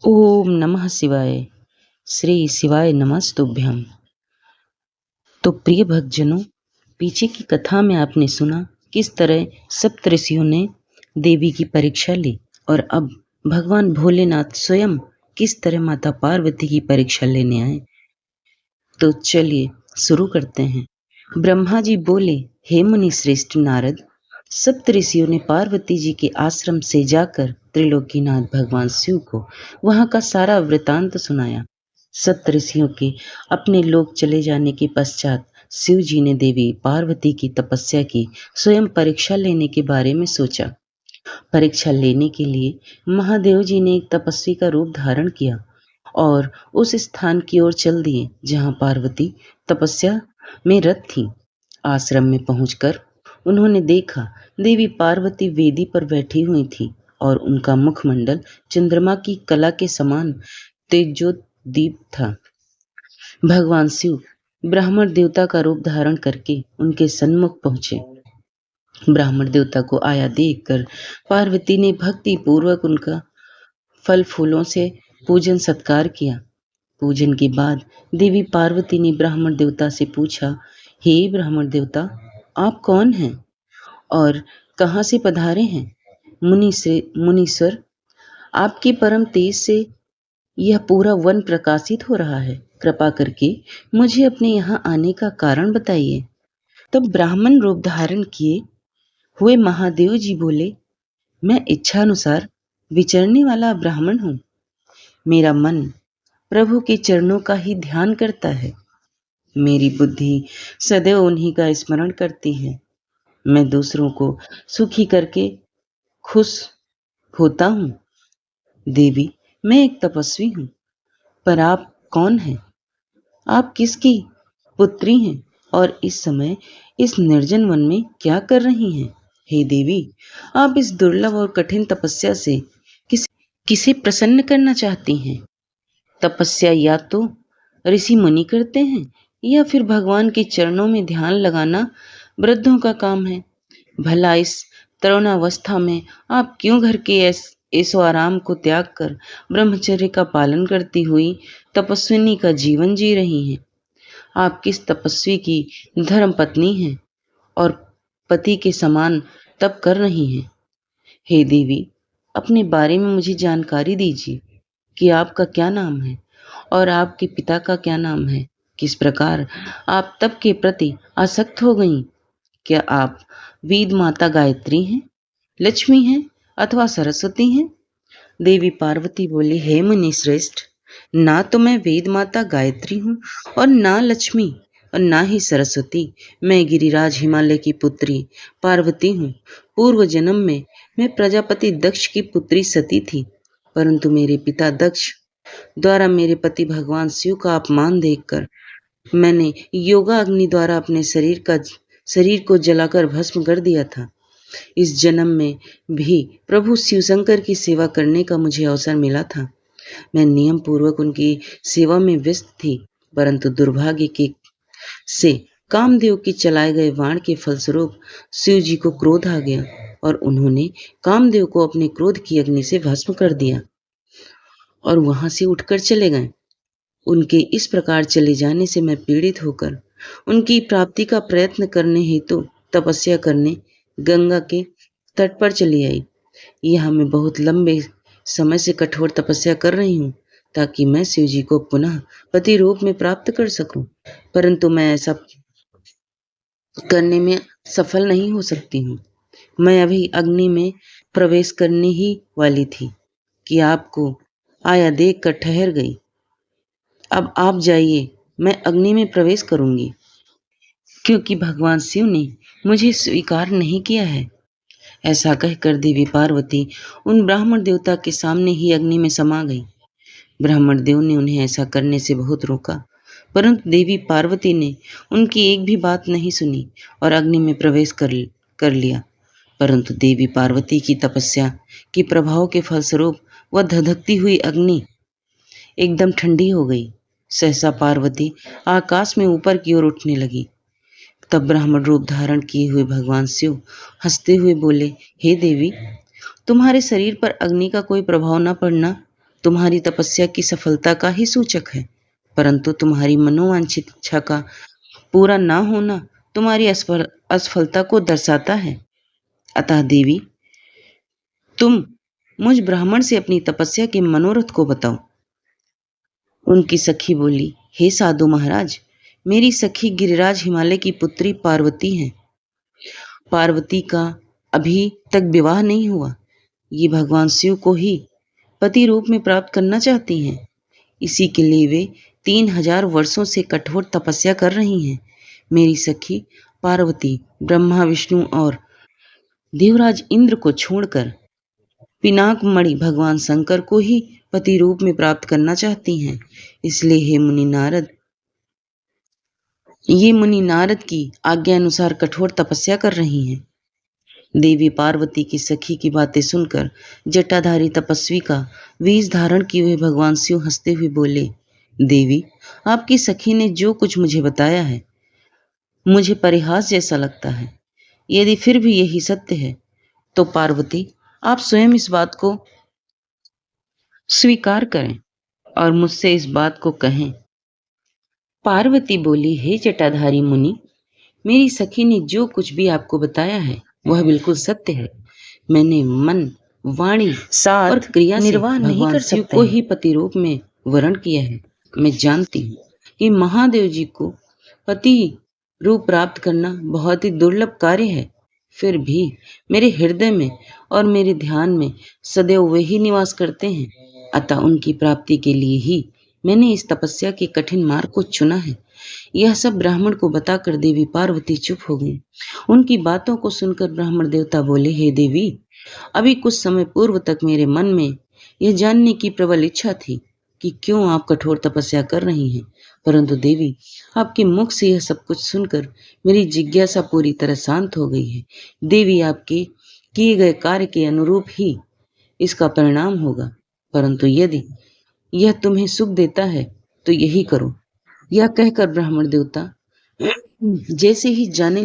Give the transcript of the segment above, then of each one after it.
ओम नमः शिवाय। श्री शिवाय नमस्तुभ्यम। तो प्रिय भक्तजनों, पीछे की कथा में आपने सुना किस तरह सप्त ऋषियों ने देवी की परीक्षा ली और अब भगवान भोलेनाथ स्वयं किस तरह माता पार्वती की परीक्षा लेने आए। तो चलिए शुरू करते हैं। ब्रह्मा जी बोले, हे मुनि श्रेष्ठ नारद, सप्त ऋषियों ने पार्वती जी के आश्रम से जाकर त्रिलोकीनाथ भगवान शिव को वहां का सारा वृतांत सुनाया। सप्त ऋषियों के अपने लोक चले जाने के पश्चात शिव जी ने देवी पार्वती की तपस्या की स्वयं परीक्षा लेने के बारे में सोचा। परीक्षा लेने के लिए महादेव जी ने एक तपस्वी का रूप धारण किया और उस स्थान की ओर चल दिए जहां पार्वती तपस्या में रत थी। आश्रम में पहुंचकर उन्होंने देखा देवी पार्वती वेदी पर बैठी हुई थी और उनका मुखमंडल चंद्रमा की कला के समान तेजोदीप था। भगवान शिव ब्राह्मण देवता का रूप धारण करके उनके सन्मुख पहुंचे। ब्राह्मण देवता को आया देखकर पार्वती ने भक्ति पूर्वक उनका फल फूलों से पूजन सत्कार किया। पूजन के बाद देवी पार्वती ने ब्राह्मण देवता से पूछा, हे ब्राह्मण देवता, आप कौन हैं और कहाँ से पधारे हैं? मुनीश्वर, आपके परम तेज से यह पूरा वन प्रकाशित हो रहा है। कृपा करके मुझे अपने यहाँ आने का कारण बताइए। तब ब्राह्मण रूप धारण किए हुए महादेव जी बोले, मैं इच्छानुसार विचरने वाला ब्राह्मण हूँ। मेरा मन प्रभु के चरणों का ही ध्यान करता है। मेरी बुद्धि सदैव उन्हीं का स्मरण करती है। मैं दूसरों को सुखी करके खुश होता हूँ। देवी, मैं एक तपस्वी हूँ, पर आप कौन हैं? आप किसकी पुत्री हैं और इस समय इस निर्जन वन में क्या कर रही हैं? हे देवी, आप इस दुर्लभ और कठिन तपस्या से किसे प्रसन्न करना चाहती हैं? तपस्या या तो ऋषि मुनि करते हैं या फिर भगवान के चरणों में ध्यान लगाना वृद्धों का काम है। भला इस तरुणावस्था में आप क्यों घर के ऐसो आराम को त्याग कर ब्रह्मचर्य का पालन करती हुई तपस्विनी का जीवन जी रही हैं? आप किस तपस्वी की धर्म पत्नी हैं और पति के समान तप कर रही हैं? हे देवी, अपने बारे में मुझे जानकारी दीजिए कि आपका क्या नाम है और आपके पिता का क्या नाम है। किस प्रकार आप तप के प्रति आसक्त हो गईं? क्या आप वेद माता गायत्री हैं, लक्ष्मी हैं अथवा सरस्वती हैं? देवी पार्वती बोली, हे मुनि श्रेष्ठ, ना तो मैं वेद माता गायत्री हूँ और ना लक्ष्मी और ना ही सरस्वती। मैं गिरिराज हिमालय की पुत्री पार्वती हूँ। पूर्व जन्म में मैं प्रजापति दक्ष की पुत्री सती थी, परंतु मेरे पिता दक्ष द्वारा मेरे पति भगवान शिव का अपमान देखकर मैंने योगा अग्नि द्वारा अपने शरीर को जलाकर भस्म कर दिया था। इस जन्म में भी प्रभु शिव शंकर की सेवा करने का मुझे अवसर मिला था। मैं नियम पूर्वक उनकी सेवा में व्यस्त थी, परंतु दुर्भाग्य के से कामदेव के चलाए गए बाण के फलस्वरूप शिव जी को क्रोध आ गया और उन्होंने कामदेव को अपने क्रोध की अग्नि से भस्म कर दिया और वहां से उठकर चले गए। उनके इस प्रकार चले जाने से मैं पीड़ित होकर उनकी प्राप्ति का प्रयत्न करने हेतु तपस्या करने गंगा के तट पर चली आई। यह मैं बहुत लंबे समय से कठोर तपस्या कर रही हूँ ताकि मैं शिव जी को पुनः पति रूप में प्राप्त कर सकूं, परंतु मैं ऐसा करने में सफल नहीं हो सकती हूँ। मैं अभी अग्नि में प्रवेश करने ही वाली थी कि आपको आया देख कर ठहर गई। अब आप जाइए, मैं अग्नि में प्रवेश करूंगी, क्योंकि भगवान शिव ने मुझे स्वीकार नहीं किया है। ऐसा कहकर देवी पार्वती उन ब्राह्मण देवता के सामने ही अग्नि में समा गई। ब्राह्मण देव ने उन्हें ऐसा करने से बहुत रोका, परंतु देवी पार्वती ने उनकी एक भी बात नहीं सुनी और अग्नि में प्रवेश कर लिया। परंतु देवी पार्वती की तपस्या के प्रभाव के फलस्वरूप वह धधकती हुई अग्नि एकदम ठंडी हो गई। सहसा पार्वती आकाश में ऊपर की ओर उठने लगी। तब ब्राह्मण रूप धारण किए हुए भगवान शिव हंसते हुए बोले, हे देवी, तुम्हारे शरीर पर अग्नि का कोई प्रभाव न पड़ना तुम्हारी तपस्या की सफलता का ही सूचक है, परंतु तुम्हारी मनोवांछित इच्छा का पूरा ना होना तुम्हारी असफलता को दर्शाता है। अतः देवी, तुम मुझ ब्राह्मण से अपनी तपस्या के मनोरथ को बताओ। उनकी सखी बोली, हे साधु महाराज, मेरी सखी गिरिराज हिमालय की पुत्री पार्वती है। पार्वती का अभी तक विवाह नहीं हुआ। ये भगवान शिव को ही पति रूप में प्राप्त करना चाहती हैं। इसी के लिए वे 3000 वर्षों से कठोर तपस्या कर रही हैं। मेरी सखी पार्वती ब्रह्मा विष्णु और देवराज इंद्र को छोड़कर पिनाक मणि भगवान शंकर को ही पति रूप में प्राप्त करना चाहती हैं। इसलिए ये मुनि नारद की आज्ञा अनुसार कठोर तपस्या कर रही हैं। देवी पार्वती की सखी की बातें सुनकर जटाधारी तपस्वी का वेश धारण किए हुए भगवान शिव हंसते हुए बोले, देवी, आपकी सखी ने जो कुछ मुझे बताया है मुझे परिहास जैसा लगता है। यदि फिर भी यही सत्य है तो पार्वती, आप स्वयं इस बात को स्वीकार करें और मुझसे इस बात को कहें। पार्वती बोली, हे जटाधारी मुनि, मेरी सखी ने जो कुछ भी आपको बताया है वह बिल्कुल सत्य है। मैंने मन, वाणी, साध और क्रिया से निर्वाह नहीं कर सकते को ही पति रूप में वर्ण किया है। मैं जानती हूँ कि महादेव जी को पति रूप प्राप्त करना बहुत ही दुर्लभ कार्य है। फिर भी मेरे हृदय में और मेरे ध्यान में सदैव वे ही निवास करते हैं। अतः उनकी प्राप्ति के लिए ही मैंने इस तपस्या के कठिन मार्ग को चुना है। यह सब ब्राह्मण को बताकर देवी पार्वती चुप हो गई। उनकी बातों को सुनकर ब्राह्मण देवता बोले, हे देवी, अभी कुछ समय पूर्व तक मेरे मन में यह जानने की प्रबल इच्छा थी कि क्यों आप कठोर तपस्या कर रही हैं, परंतु देवी, आपके मुख से यह सब कुछ सुनकर मेरी जिज्ञासा पूरी तरह शांत हो गई है। देवी, आपके किए गए कार्य के अनुरूप ही इसका परिणाम होगा, परंतु यदि यह तुम्हें सुख देता है तो यही करो। यह कहकर ब्राह्मण देवता जैसे ही जाने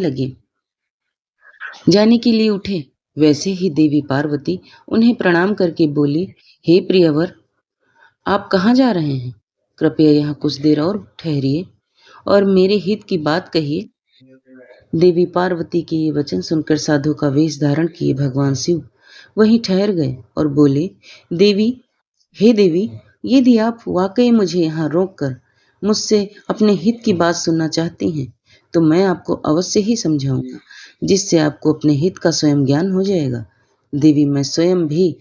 के लिए उठे, वैसे ही देवी पार्वती उन्हें प्रणाम करके बोली, हे प्रियवर, आप कहाँ जा रहे हैं? कृपया यहाँ कुछ देर और ठहरिए और मेरे हित की बात कहिए। देवी पार्वती के ये वचन सुनकर साधु का वेश धारण किए भगवान शिव वहीं ठहर गए और बोले, देवी, हे देवी, यदि आप वाकई मुझे यहाँ रोककर मुझसे अपने हित की बात सुनना चाहती हैं तो मैं आपको अवश्य ही समझाऊंगा, जिससे आपको अपने हित का स्वयं ज्ञान हो जाएगा। देवी, मैं स्वयं भी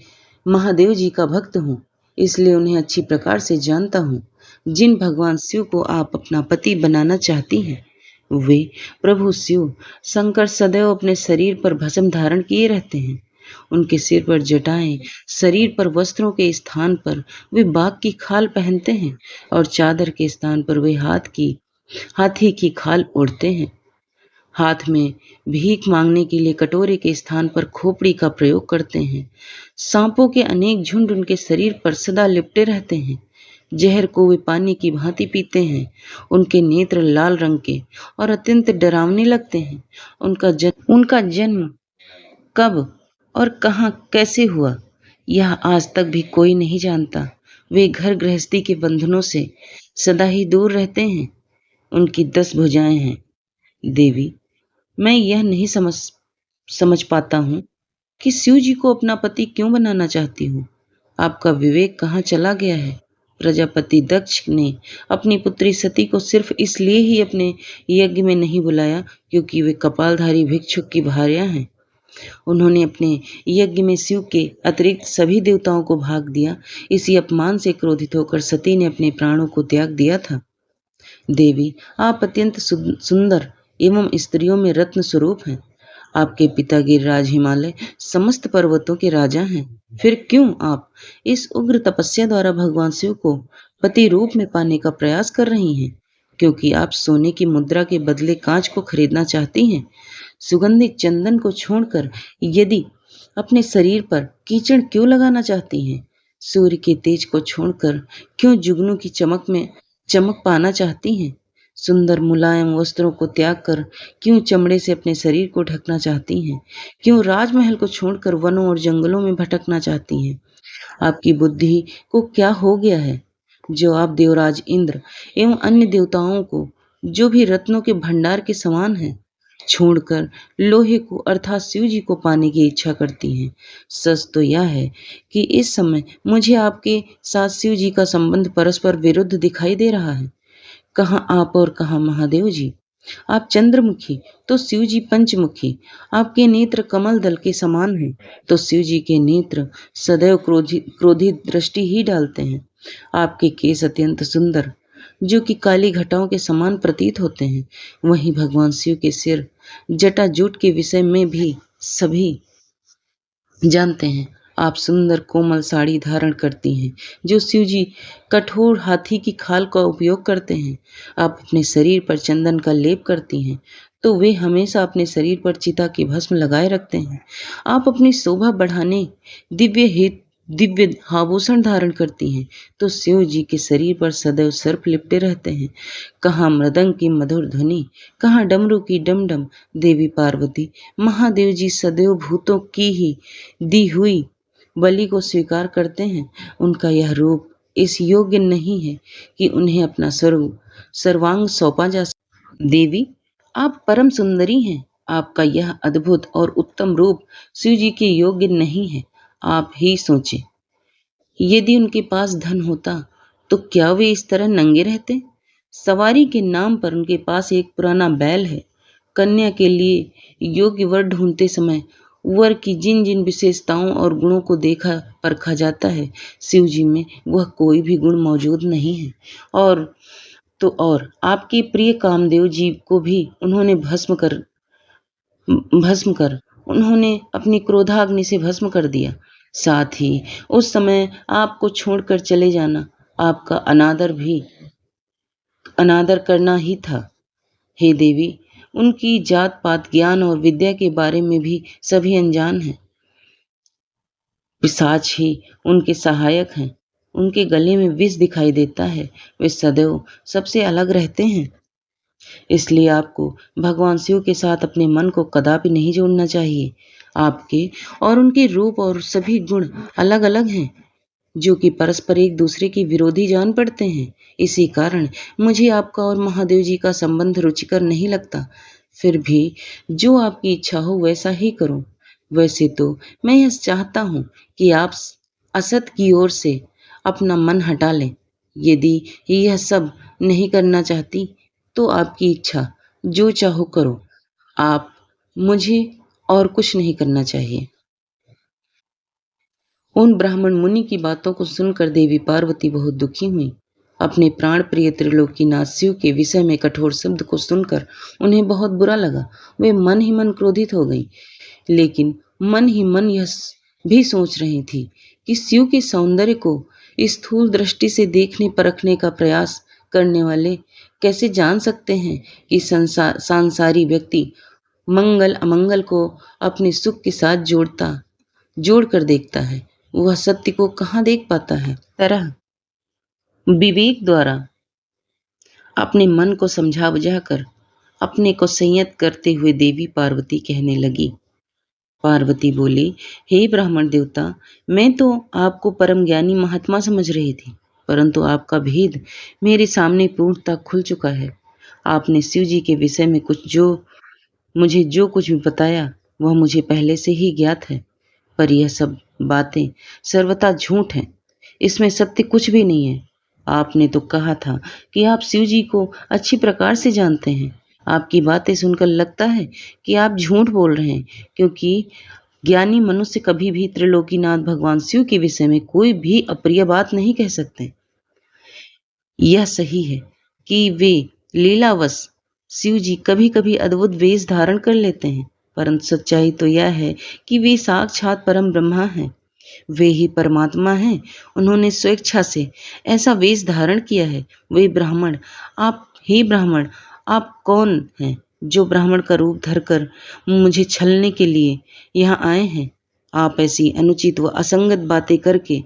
महादेव जी का भक्त हूँ, इसलिए उन्हें अच्छी प्रकार से जानता हूँ। जिन भगवान शिव को आप अपना पति बनाना चाहती हैं, वे प्रभु शिव शंकर सदैव अपने शरीर पर भस्म धारण किए रहते हैं। उनके सिर पर जटाएं, शरीर पर वस्त्रों के स्थान पर वे बाघ की खाल पहनते हैं और चादर के स्थान पर वे हाथी की खाल ओढ़ते हैं। हाथ में भीख मांगने के लिए कटोरे के स्थान पर खोपड़ी का प्रयोग करते हैं। सांपों के अनेक झुंड उनके शरीर पर सदा लिपटे रहते हैं। जहर को वे पानी की भांति पीते हैं। उनके नेत्र लाल रंग के और अत्यंत डरावने लगते हैं। उनका जन्म कब और कहाँ कैसे हुआ, यह आज तक भी कोई नहीं जानता। वे घर गृहस्थी के बंधनों से सदा ही दूर रहते हैं। उनकी 10 भुजाएं हैं। देवी, मैं यह नहीं समझ पाता हूँ कि शिव जी को अपना पति क्यों बनाना चाहती हूँ। आपका विवेक कहाँ चला गया है? प्रजापति दक्ष ने अपनी पुत्री सती को सिर्फ इसलिए ही अपने यज्ञ में नहीं बुलाया क्योंकि वे कपालधारी भिक्षुक की भार्या हैं। उन्होंने अपने यज्ञ में शिव के अतिरिक्त सभी देवताओं को भाग दिया। इसी अपमान से क्रोधित होकर सती ने अपने प्राणों को त्याग दिया था। देवी, आप अत्यंत सुंदर एवं स्त्रियों में रत्न स्वरूप हैं। आपके पिता गिरिराज हिमालय समस्त पर्वतों के राजा हैं। फिर क्यों आप इस उग्र तपस्या द्वारा भगवान शिव को पति रूप में पाने का प्रयास कर रही हैं? क्योंकि आप सोने की मुद्रा के बदले कांच को खरीदना चाहती हैं। सुगंधित चंदन को छोड़कर यदि अपने शरीर पर कीचड़ क्यों लगाना चाहती हैं? सूर्य के तेज को छोड़कर क्यों जुगनू की चमक पाना चाहती हैं? सुंदर मुलायम वस्त्रों को त्याग कर क्यों चमड़े से अपने शरीर को ढकना चाहती हैं? क्यों राजमहल को छोड़कर वनों और जंगलों में भटकना चाहती हैं? आपकी बुद्धि को क्या हो गया है, जो आप देवराज इंद्र एवं अन्य देवताओं को, जो भी रत्नों के भंडार के समान हैं, छोड़कर लोहे को अर्थात शिव जी को पाने की इच्छा करती हैं। सच तो यह है कि इस समय मुझे आपके साथ शिव जी का संबंध परस्पर विरुद्ध दिखाई दे रहा है। कहाँ आप और कहाँ महादेव जी। आप चंद्रमुखी तो शिव जी पंचमुखी। आपके नेत्र कमल दल के समान हैं तो शिव जी के नेत्र सदैव क्रोधित दृष्टि ही डालते हैं। आपके केस अत्यंत सुंदर, जो कि काली घटाओं के समान प्रतीत होते हैं, वहीं भगवान शिव के सिर जटाजूट के विषय में भी सभी जानते हैं। आप सुंदर कोमल साड़ी धारण करती हैं, जो शिव जी कठोर हाथी की खाल का उपयोग करते हैं। आप अपने शरीर पर चंदन का लेप करती हैं, तो वे हमेशा अपने शरीर पर चिता की भस्म लगाए रखते हैं। आप अपनी शोभा बढ़ाने दिव्य आभूषण धारण करती हैं, तो शिव जी के शरीर पर सदैव सर्प लिपटे रहते हैं। कहाँ मृदंग की मधुर ध्वनि, कहाँ डमरू की डमडम। देवी पार्वती, महादेव जी सदैव भूतों की ही दी हुई बलि को स्वीकार करते हैं। उनका यह रूप इस योग्य नहीं है कि उन्हें अपना सर्वांग सौंपा जा सके। देवी, आप परम सुंदरी हैं। आपका यह अद्भुत और उत्तम रूप शिव जी के योग्य नहीं है। आप ही सोचें, यदि उनके पास धन होता तो क्या वे इस तरह नंगे रहते? सवारी के नाम पर उनके पास एक पुराना बैल है। कन्या के लिए योग्य वर ढूंढते समय वर की जिन जिन विशेषताओं और गुणों को देखा परखा जाता है, शिव जी में वह कोई भी गुण मौजूद नहीं है। और आपके प्रिय कामदेव जी को भी उन्होंने भस्म कर उन्होंने अपनी क्रोधाग्नि से भस्म कर दिया। साथ ही उस समय आपको छोड़कर चले जाना आपका अनादर करना ही था। हे देवी, उनकी जात पात, ज्ञान और विद्या के बारे में भी सभी अनजान हैं। पिशाच ही उनके सहायक हैं। उनके गले में विष दिखाई देता है। वे सदैव सबसे अलग रहते हैं। इसलिए आपको भगवान शिव के साथ अपने मन को कदापि नहीं जोड़ना चाहिए। आपके और उनके रूप और सभी गुण अलग अलग हैं, जो कि परस्पर एक दूसरे के विरोधी जान पड़ते हैं। इसी कारण मुझे आपका और महादेव जी का संबंध रुचिकर नहीं लगता। फिर भी जो आपकी इच्छा हो वैसा ही करो। वैसे तो मैं यह चाहता हूँ कि आप असत की ओर से अपना मन हटा लें। यदि यह सब नहीं करना चाहती तो आपकी इच्छा, जो चाहो करो। आप मुझे और कुछ नहीं करना चाहिए। उन ब्राह्मण मुनि की बातों को सुनकर देवी पार्वती बहुत दुखी हुई। अपने प्राण प्रिय त्रिलोकीनाथ शिव के विषय में कठोर शब्द को सुनकर उन्हें बहुत बुरा लगा। वे मन ही मन क्रोधित हो गई, लेकिन मन ही मन यह भी सोच रही थी कि शिव के सौंदर्य को स्थूल दृष्टि से देखने परखने का प्रयास करने वाले कैसे जान सकते हैं कि सांसारी व्यक्ति मंगल अमंगल को अपने सुख के साथ जोड़ कर देखता है। वह सत्य को कहाँ देख पाता है। तरह विवेक द्वारा अपने मन को समझा बुझा कर अपने को संयत करते हुए देवी पार्वती कहने लगी। पार्वती बोली, हे ब्राह्मण देवता, मैं तो आपको परम ज्ञानी महात्मा समझ रही थी, परंतु आपका भेद मेरे सामने पूर्णतः खुल चुका है। आपने शिव जी के विषय में मुझे जो कुछ भी बताया वह मुझे पहले से ही ज्ञात है, पर यह सब बातें सर्वथा झूठ हैं। इसमें सत्य कुछ भी नहीं है। आपने तो कहा था कि आप शिव जी को अच्छी प्रकार से जानते हैं। आपकी बातें सुनकर लगता है कि आप झूठ बोल रहे हैं, क्योंकि ज्ञानी मनुष्य कभी भी त्रिलोकीनाथ भगवान शिव के विषय में कोई भी अप्रिय बात नहीं कह सकते। यह सही है कि वे लीलावश शिव जी कभी कभी अद्भुत वेश धारण कर लेते हैं, परंतु सच्चाई तो यह है कि वे साक्षात परम ब्रह्मा हैं। वे ही परमात्मा हैं। उन्होंने स्वेच्छा से ऐसा वेश धारण किया है। वे ब्राह्मण, आप कौन हैं जो ब्राह्मण का रूप धरकर मुझे छलने के लिए यहाँ आए हैं? आप ऐसी अनुचित व असंगत बातें करके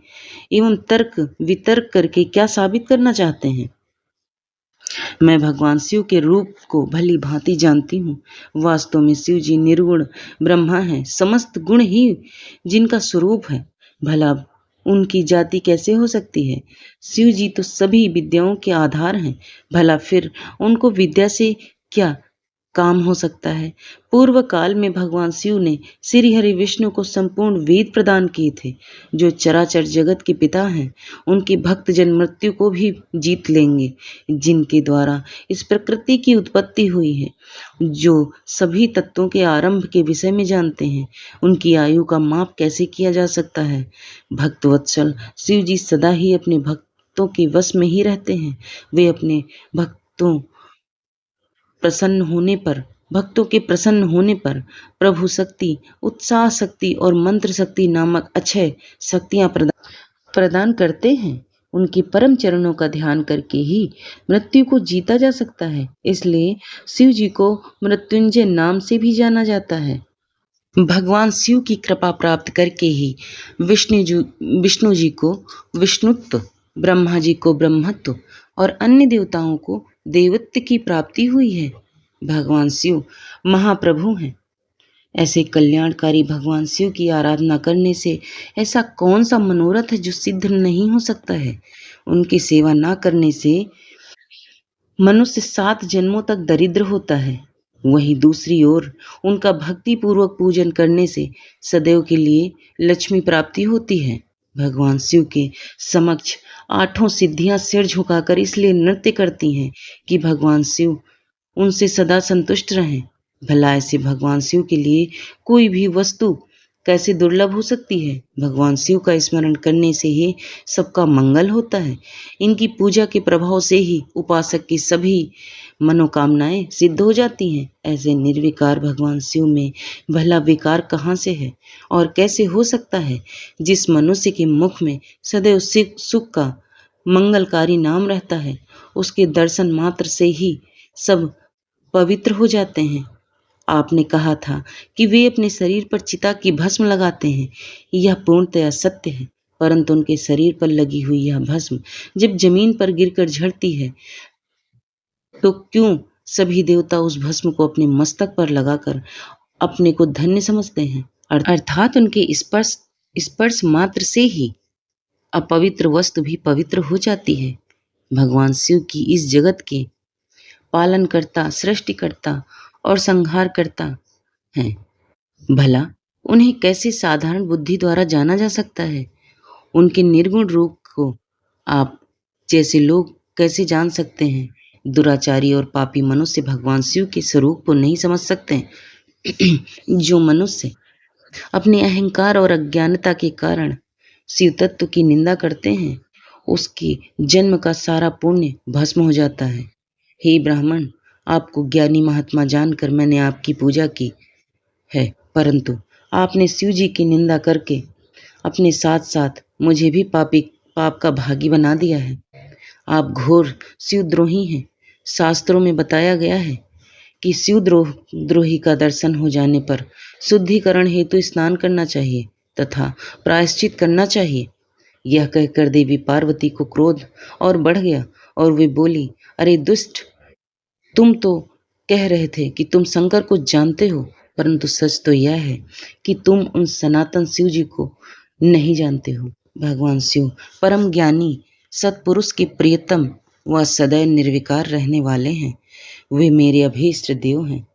एवं तर्क वितर्क करके क्या साबित करना चाहते हैं? मैं भगवान शिव के रूप को भली भांति जानती हूँ। वास्तव में शिव जी निर्गुण ब्रह्मा हैं, समस्त गुण ही जिनका स्वरूप है। भला उनकी जाति कैसे हो सकती है? शिव जी तो सभी विद्याओं के आधार हैं। भला फिर उनको विद्या से क्या काम हो सकता है? पूर्व काल में भगवान शिव ने श्री हरि विष्णु को संपूर्ण वेद प्रदान किए थे, जो चराचर जगत के पिता हैं। उनके भक्त जन मृत्यु को भी जीत लेंगे, जिनके द्वारा इस प्रकृति की उत्पत्ति हुई है, जो सभी तत्वों के आरंभ के विषय में जानते हैं। उनकी आयु का माप कैसे किया जा सकता है? भक्त वत्सल शिव जी सदा ही अपने भक्तों के वश में ही रहते हैं। वे अपने भक्तों के प्रसन्न होने पर प्रभु शक्ति, उत्साह शक्ति और मंत्र शक्ति नामक अक्षय शक्तियां प्रदान करते हैं। उनके परम चरणों का ध्यान करके ही मृत्यु को जीता जा सकता है। इसलिए शिव जी को मृत्युंजय नाम से भी जाना जाता है। भगवान शिव की कृपा प्राप्त करके ही विष्णु जी को विष्णुत्व, ब्रह्मा जी को ब्रह्मत्व और अन्य देवताओं को देवत्व की प्राप्ति हुई है। भगवान शिव महाप्रभु हैं। ऐसे कल्याणकारी भगवान शिव की आराधना करने से ऐसा कौन सा मनोरथ है जो सिद्ध नहीं हो सकता है? उनकी सेवा ना करने से मनुष्य 7 जन्मों तक दरिद्र होता है। वहीं दूसरी ओर उनका भक्ति पूर्वक पूजन करने से सदैव के लिए लक्ष्मी प्राप्ति होती है। भगवान शिव के समक्ष 8 सिद्धियां सिर झुकाकर इसलिए नृत्य करती हैं कि भगवान शिव उनसे सदा संतुष्ट रहें। भला ऐसे भगवान शिव के लिए कोई भी वस्तु कैसे दुर्लभ हो सकती है? भगवान शिव का स्मरण करने से ही सबका मंगल होता है। इनकी पूजा के प्रभाव से ही उपासक की सभी मनोकामनाएं सिद्ध हो जाती हैं। ऐसे निर्विकार भगवान शिव में भला विकार कहाँ से है और कैसे हो सकता है? जिस मनुष्य के मुख में सदैव सुख का मंगलकारी नाम रहता है, उसके दर्शन मात्र से ही सब पवित्र हो जाते हैं। आपने कहा था कि वे अपने शरीर पर चिता की भस्म लगाते हैं। यह पूर्णतया सत्य है, परंतु उनके शरीर पर लगी हुई यह भस्म जब जमीन पर गिरकर झड़ती है, तो क्यों सभी देवता उस भस्म को अपने मस्तक पर लगाकर अपने को धन्य समझते हैं? अर्थात उनके स्पर्श मात्र से ही अपवित्र वस्तु भी पवित्र हो जाती है। भगवान शिव की इस जगत के पालनकर्ता, सृष्टिकर्ता और संहारकर्ता हैं। भला उन्हें कैसे साधारण बुद्धि द्वारा जाना जा सकता है? उनके निर्गुण रूप को आप जैसे लोग कैसे जान सकते हैं? दुराचारी और पापी मनुष्य भगवान शिव के स्वरूप को नहीं समझ सकते। जो मनुष्य अपने अहंकार और अज्ञानता के कारण शिव तत्व की निंदा करते हैं, उसके जन्म का सारा पुण्य भस्म हो जाता है। हे ब्राह्मण, आपको ज्ञानी महात्मा जानकर मैंने आपकी पूजा की है, परंतु आपने शिव जी की निंदा करके अपने साथ साथ मुझे भी पाप का भागी बना दिया है। आप घोर शिवद्रोही हैं। शास्त्रों में बताया गया है कि शिवद्रोही का दर्शन हो जाने पर शुद्धिकरण हेतु स्नान करना चाहिए तथा प्रायश्चित करना चाहिए। यह कहकर देवी पार्वती को क्रोध और बढ़ गया और वे बोली, अरे दुष्ट, तुम तो कह रहे थे कि तुम शंकर को जानते हो, परंतु सच तो यह है कि तुम उन सनातन शिव जी को नहीं जानते हो। भगवान शिव परम ज्ञानी, सत्पुरुष के प्रियतम व सदैव निर्विकार रहने वाले हैं। वे मेरे अभीष्ट देव हैं।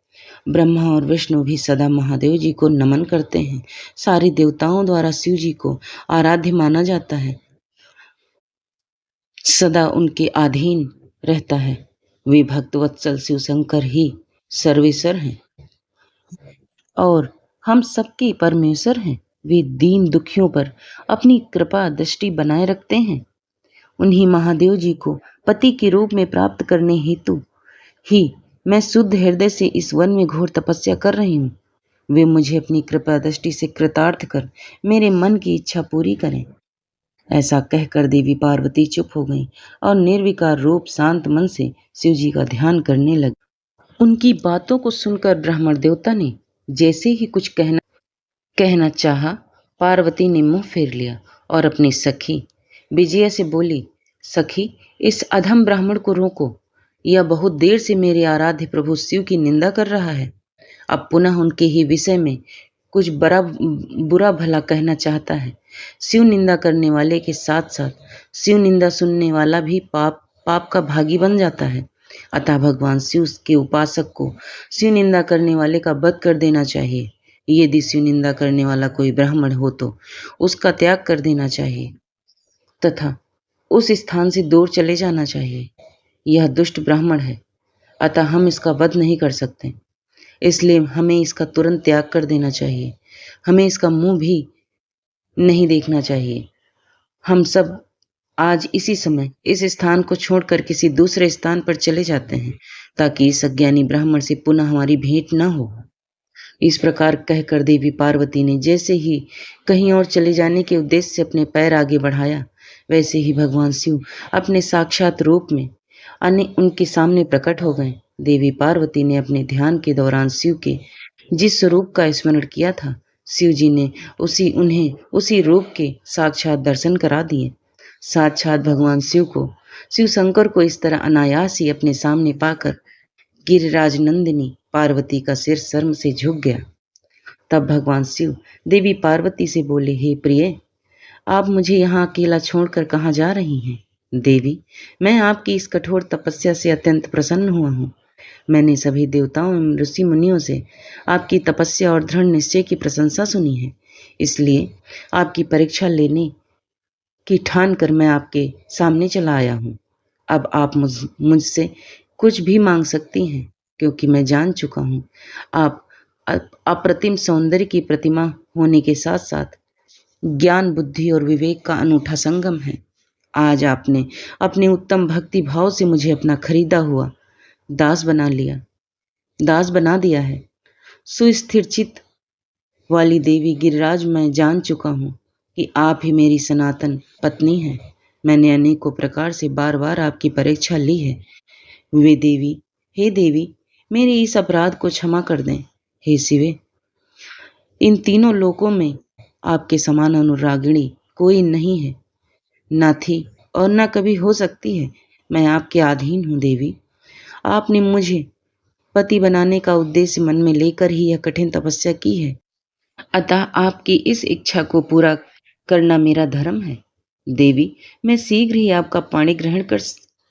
ब्रह्मा और विष्णु भी सदा महादेव जी को नमन करते हैं। सारे देवताओं द्वारा शिव जी को आराध्य माना जाता है, सदा उनके अधीन रहता है। वे भक्त वत्सल शिव शंकर ही सर्वेश्वर हैं और हम सबके परमेश्वर हैं। वे दीन दुखियों पर अपनी कृपा दृष्टि बनाए रखते हैं। उन्हीं महादेव जी को पति के रूप में प्राप्त करने हेतु ही मैं शुद्ध हृदय से इस वन में घोर तपस्या कर रही हूँ। वे मुझे अपनी कृपा दृष्टि से कृतार्थ कर मेरे मन की इच्छा पूरी करें। ऐसा कहकर देवी पार्वती चुप हो गईं और निर्विकार रूप शांत मन से शिव जी का ध्यान करने लगी। उनकी बातों को सुनकर ब्राह्मण देवता ने जैसे ही कुछ कहना चाहा, पार्वती ने मुंह फेर लिया और अपनी सखी विजया से बोली, सखी, इस अधम ब्राह्मण को रोको। यह बहुत देर से मेरे आराध्य प्रभु शिव की निंदा कर रहा है। अब पुनः उनके ही विषय में कुछ बुरा भला कहना चाहता है। शिव निंदा करने वाले के साथ साथ शिव निंदा सुनने वाला भी पाप का भागी बन जाता है। अतः भगवान शिव के उपासक को शिव निंदा करने वाले का वध कर देना चाहिए। यदि शिव निंदा करने वाला कोई ब्राह्मण हो तो उसका त्याग कर देना चाहिए तथा उस स्थान से दूर चले जाना चाहिए। यह दुष्ट ब्राह्मण है, अतः हम इसका वध नहीं कर सकते, इसलिए हमें इसका तुरंत त्याग कर देना चाहिए। हमें इसका मुंह भी नहीं देखना चाहिए। हम सब आज इसी समय इस स्थान को छोड़कर किसी दूसरे स्थान पर चले जाते हैं, ताकि इस अज्ञानी ब्राह्मण से पुनः हमारी भेंट न हो। इस प्रकार कहकर देवी पार्वती ने जैसे ही कहीं और चले जाने के उद्देश्य से अपने पैर आगे बढ़ाया, वैसे ही भगवान शिव अपने साक्षात रूप में उनके सामने प्रकट हो गए। देवी पार्वती ने अपने ध्यान के दौरान शिव के जिस स्वरूप का स्मरण किया था, शिव जी ने उन्हें उसी रूप के साक्षात दर्शन करा दिए। साक्षात भगवान शिव शंकर को इस तरह अनायास ही अपने सामने पाकर गिरिराज नंदिनी पार्वती का सिर शर्म से झुक गया। तब भगवान शिव देवी पार्वती से बोले, हे प्रिय, आप मुझे यहाँ अकेला छोड़कर कहाँ जा रही हैं? देवी, मैं आपकी इस कठोर तपस्या से अत्यंत प्रसन्न हुआ हूँ। मैंने सभी देवताओं एवं ऋषि मुनियों से आपकी तपस्या और दृढ़ निश्चय की प्रशंसा सुनी है, इसलिए आपकी परीक्षा लेने की ठान कर मैं आपके सामने चला आया हूँ। अब आप मुझसे कुछ भी मांग सकती हैं, क्योंकि मैं जान चुका हूँ आप अप्रतिम सौंदर्य की प्रतिमा होने के साथ साथ ज्ञान, बुद्धि और विवेक का अनूठा संगम है। आज आपने अपने उत्तम भक्ति भाव से मुझे अपना खरीदा हुआ दास बना दिया है। सुस्थिर चित्त वाली देवी गिरिराज, मैं जान चुका हूँ कि आप ही मेरी सनातन पत्नी हैं। मैंने अनेकों प्रकार से बार बार आपकी परीक्षा ली है। हे देवी, मेरे इस अपराध को क्षमा कर दें। हे शिवे, इन तीनों लोकों में आपके समान अनुरागिणी कोई नहीं है, ना थी और ना कभी हो सकती है। मैं आपके अधीन हूँ देवी। आपने मुझे पति बनाने का उद्देश्य मन में लेकर ही यह कठिन तपस्या की है, अतः आपकी इस इच्छा को पूरा करना मेरा धर्म है। देवी, मैं शीघ्र ही आपका पाणी ग्रहण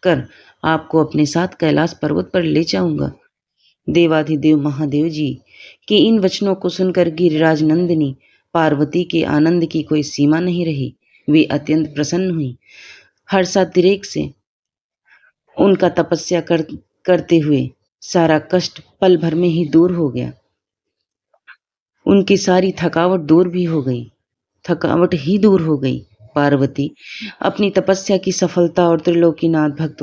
कर आपको अपने साथ कैलाश पर्वत पर ले जाऊंगा। देवाधिदेव महादेव जी के इन वचनों को सुनकर गिरिराज नंदिनी पार्वती के आनंद की कोई सीमा नहीं रही। वे अत्यंत प्रसन्न हुई। हर्षातिरेक से उनका तपस्या करते हुए सारा कष्ट पल भर में ही दूर हो गया। उनकी सारी थकावट ही दूर हो गई। पार्वती अपनी तपस्या की सफलता और त्रिलोकीनाथ भक्त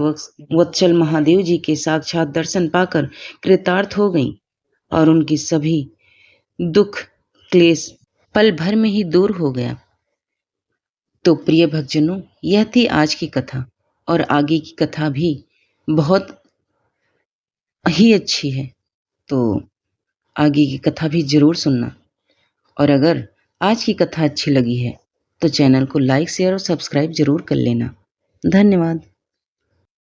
वत्सल महादेव जी के साक्षात दर्शन पाकर कृतार्थ हो गई और उनकी सभी दुख क्लेश पल भर में ही दूर हो गया। तो प्रिय भक्तजनों, यह थी आज की कथा और आगे की कथा भी बहुत ही अच्छी है, तो आगे की कथा भी जरूर सुनना। और अगर आज की कथा अच्छी लगी है तो चैनल को लाइक, शेयर और सब्सक्राइब जरूर कर लेना। धन्यवाद।